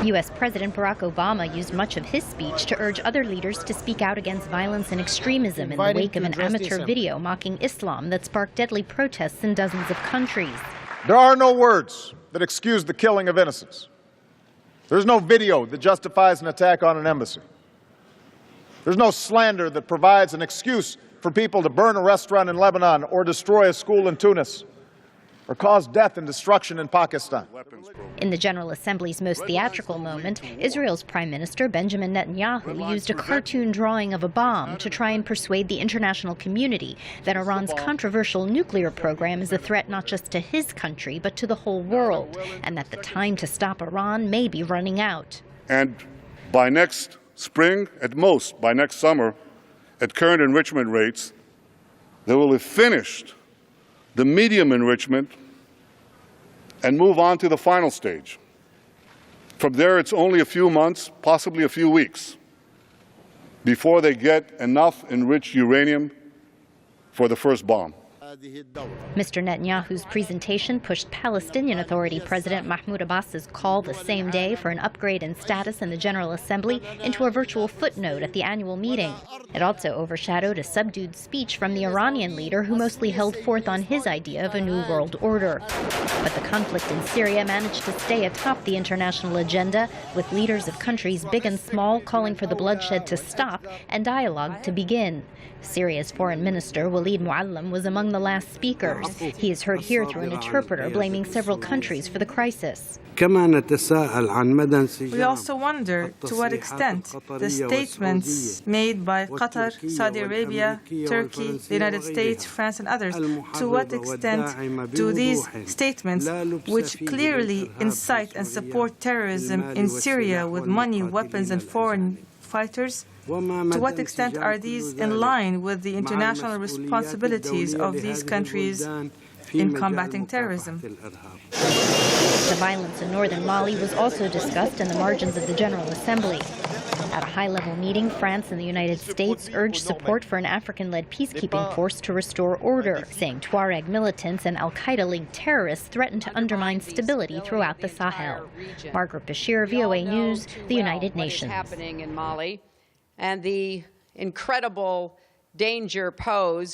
U.S. President Barack Obama used much of his speech to urge other leaders to speak out against violence and extremism in the wake of an amateur video mocking Islam that sparked deadly protests in dozens of countries. There are no words that excuse the killing of innocents. There's no video that justifies an attack on an embassy. There's no slander that provides an excuse for people to burn a restaurant in Lebanon or destroy a school in Tunis or cause death and destruction in Pakistan. In the General Assembly's most theatrical moment, Israel's Prime Minister Benjamin Netanyahu used a cartoon drawing of a bomb to try and persuade the international community that Iran's controversial nuclear program is a threat not just to his country but to the whole world, and that the time to stop Iran may be running out. And by next spring, at most by next summer, at current enrichment rates, they will have finished the medium enrichment and move on to the final stage. From there, it's only a few months, possibly a few weeks, before they get enough enriched uranium for the first bomb. Mr. Netanyahu's presentation pushed Palestinian Authority President Mahmoud Abbas's call the same day for an upgrade in status in the General Assembly into a virtual footnote at the annual meeting. It also overshadowed a subdued speech from the Iranian leader who mostly held forth on his idea of a new world order. But the conflict in Syria managed to stay atop the international agenda, with leaders of countries big and small calling for the bloodshed to stop and dialogue to begin. Syria's Foreign Minister Walid Muallim was among the last speakers. He is heard here through an interpreter blaming several countries for the crisis. We also wonder to what extent the statements made by Qatar, Saudi Arabia, Turkey, the United States, France and others, to what extent do these statements, which clearly incite and support terrorism in Syria with money, weapons and foreign fighters, to what extent are these in line with the international responsibilities of these countries in combating terrorism? The violence in northern Mali was also discussed in the margins of the General Assembly. At a high-level meeting, France and the United States urged support for an African-led peacekeeping force to restore order, saying Tuareg militants and al-Qaeda-linked terrorists threaten to undermine stability throughout the Sahel. Margaret, Besheer, VOA News, the United Nations. Happening in Mali and the incredible danger posed